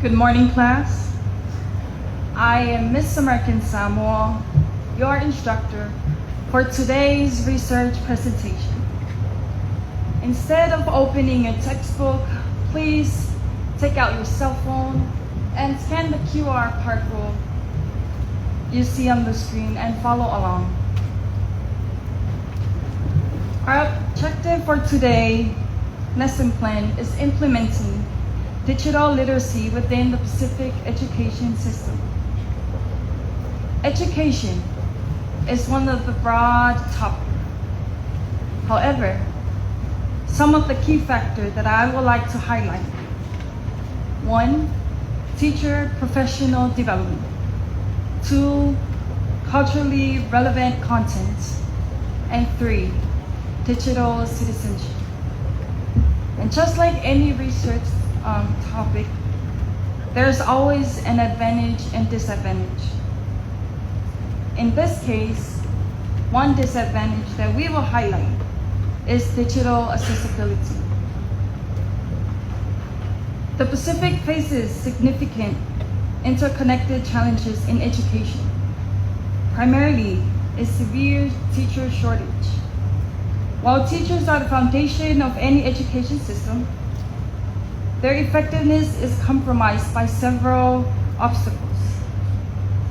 Good morning, class. I am Miss American Samoa, your instructor for today's research presentation. Instead of opening your textbook, please take out your cell phone and scan the QR code you see on the screen and follow along. Our objective for today's lesson plan is implementing digital literacy within the Pacific education system. Education is one of the broad topics. However, some of the key factors that I would like to highlight. 1, teacher professional development. 2, culturally relevant content. And 3, digital citizenship. And just like any research topic, there's always an advantage and disadvantage. In this case, one disadvantage that we will highlight is digital accessibility. The Pacific faces significant interconnected challenges in education, primarily a severe teacher shortage. While teachers are the foundation of any education system, their effectiveness is compromised by several obstacles: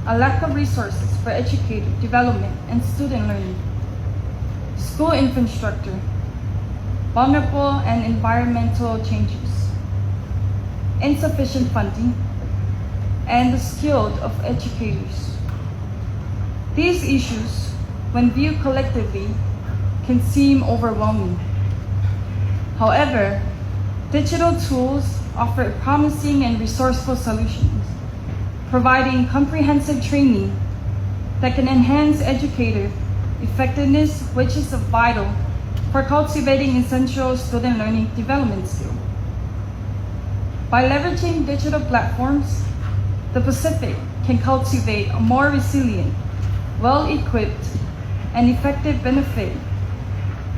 a lack of resources for educator development and student learning, school infrastructure, vulnerable and environmental changes, insufficient funding, and the skills of educators. These issues, when viewed collectively, can seem overwhelming. However, digital tools offer promising and resourceful solutions, providing comprehensive training that can enhance educator effectiveness, which is vital for cultivating essential student learning development skills. By leveraging digital platforms, the Pacific can cultivate a more resilient, well-equipped, and effective benefit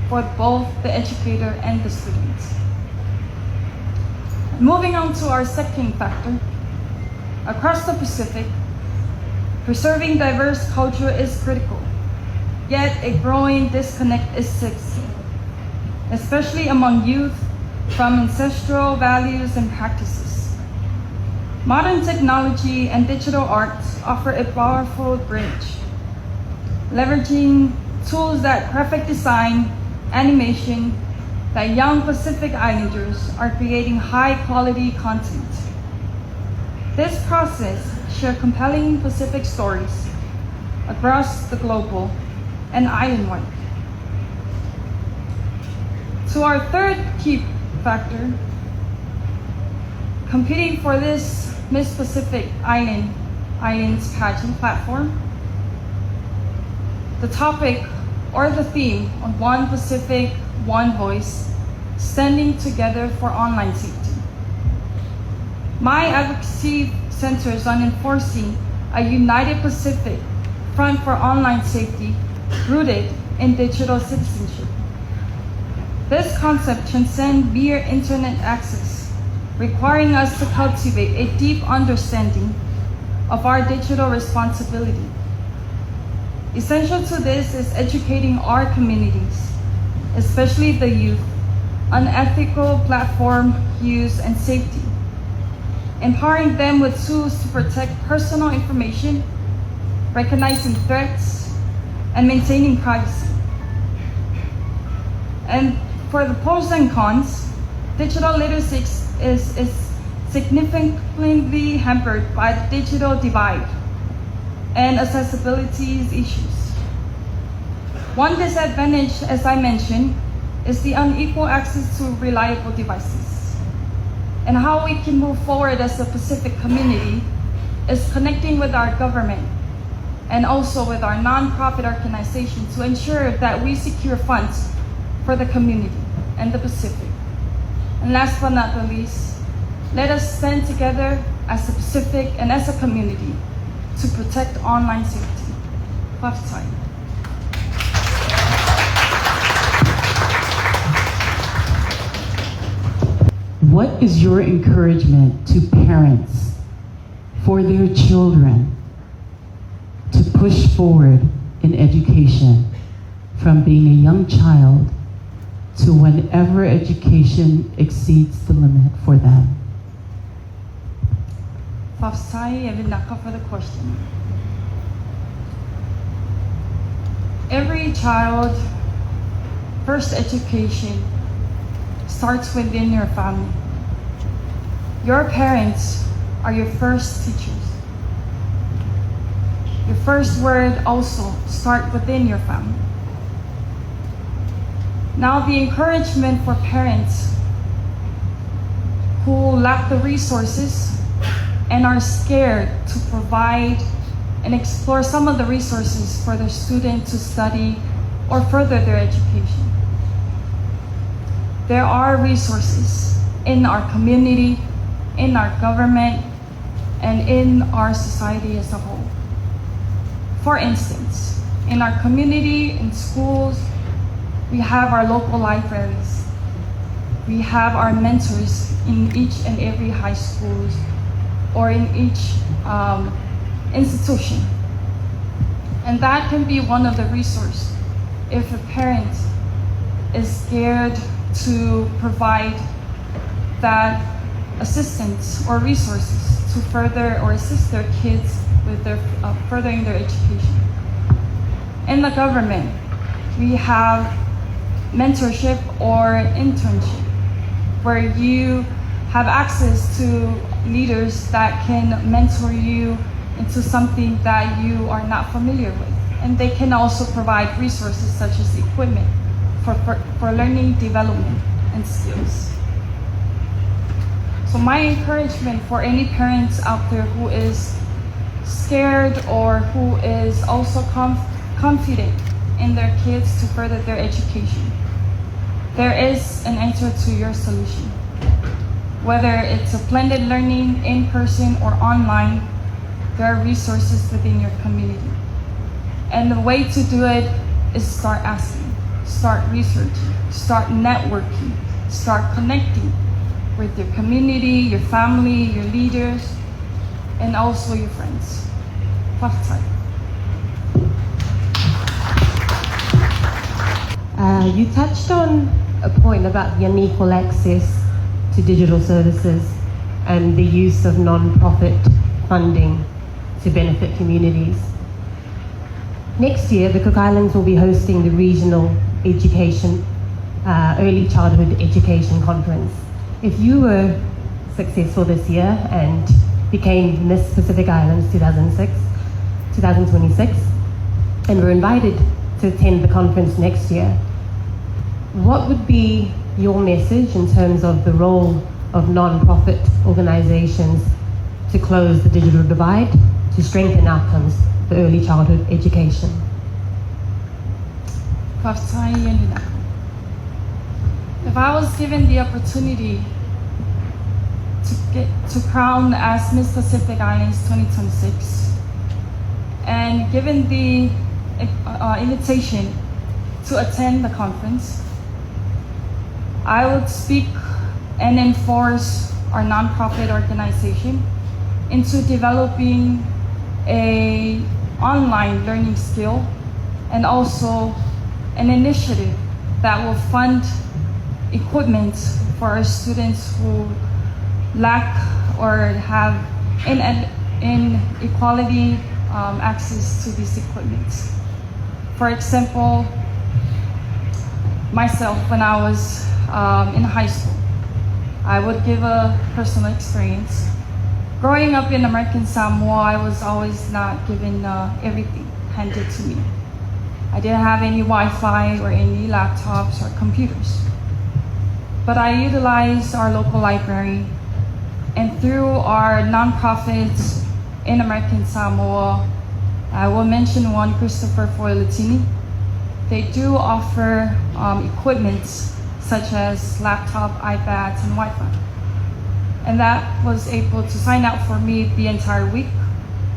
for both the educator and the students. Moving on to our second factor, across the Pacific, preserving diverse culture is critical, yet a growing disconnect exists, especially among youth, from ancestral values and practices. Modern technology and digital arts offer a powerful bridge, leveraging tools that graphic design, animation, that young Pacific Islanders are creating high-quality content. This process shares compelling Pacific stories across the global and island-wide. To our third key factor, competing for this Miss Pacific Islands pageant platform, the topic or the theme of One Pacific, One Voice, standing together for online safety. My advocacy centers on enforcing a united Pacific front for online safety rooted in digital citizenship. This concept transcends mere internet access, requiring us to cultivate a deep understanding of our digital responsibility. Essential to this is educating our communities, especially the youth, on ethical platform use and safety, empowering them with tools to protect personal information, recognizing threats, and maintaining privacy. And for the pros and cons, digital literacy is significantly hampered by the digital divide and accessibility issues. One disadvantage, as I mentioned, is the unequal access to reliable devices. And how we can move forward as a Pacific community is connecting with our government and also with our nonprofit organization to ensure that we secure funds for the community and the Pacific. And last but not the least, let us stand together as a Pacific and as a community to protect online safety. Clap time. what is your encouragement to parents for their children to push forward in education from being a young child to whenever education exceeds the limit for them? Fafsai Evinaka for the question. Every child, first education starts within your family. Your parents are your first teachers. Your first word also start within your family. Now the encouragement for parents who lack the resources and are scared to provide and explore some of the resources for their student to study or further their education. There are resources in our community, in our government, and in our society as a whole. For instance, in our community, in schools, we have our local libraries. We have our mentors in each and every high schools or in each institution. And that can be one of the resources if a parent is scared to provide that assistance or resources to further or assist their kids with their furthering their education. In the government, we have mentorship or internship where you have access to leaders that can mentor you into something that you are not familiar with. And they can also provide resources such as equipment for learning development and skills. So my encouragement for any parents out there who is scared or who is also confident in their kids to further their education, there is an answer to your solution. Whether it's a blended learning, in person or online, there are resources within your community. And the way to do it is start asking, start researching, start networking, start connecting with your community, your family, your leaders, and also your friends. You touched on a point about the unequal access to digital services and the use of non-profit funding to benefit communities. Next year, the Cook Islands will be hosting the Regional Education, Early Childhood Education Conference. If you were successful this year and became Miss Pacific Islands 2026, and were invited to attend the conference next year, what would be your message in terms of the role of non-profit organizations to close the digital divide, to strengthen outcomes for early childhood education? If I was given the opportunity to crown as Miss Pacific Islands 2026 and given the invitation to attend the conference, I would speak and enforce our nonprofit organization into developing a online learning skill and also an initiative that will fund equipment for our students who lack or have inequality access to these equipments. For example, myself, when I was in high school, I would give a personal experience. Growing up in American Samoa, I was always not given everything handed to me. I didn't have any Wi-Fi or any laptops or computers. But I utilized our local library, and through our nonprofits in American Samoa, I will mention one, Christopher Foilatini. They do offer equipment such as laptop, iPads, and Wi-Fi. And that was able to sign up for me the entire week.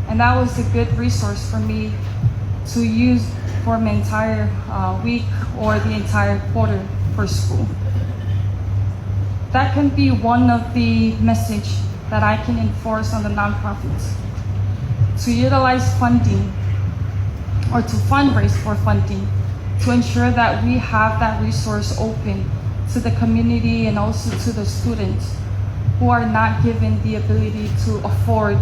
And that was a good resource for me to use for my entire week or the entire quarter for school. that can be one of the message that I can enforce on the nonprofits, to utilize funding or to fundraise for funding to ensure that we have that resource open to the community and also to the students who are not given the ability to afford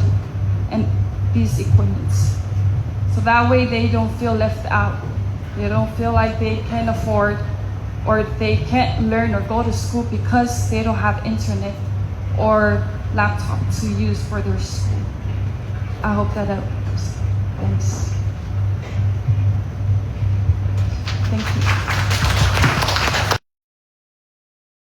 these equipments. So that way they don't feel left out. They don't feel like they can afford or they can't learn or go to school because they don't have internet or laptop to use for their school. I hope that helps. Thanks. Thank you.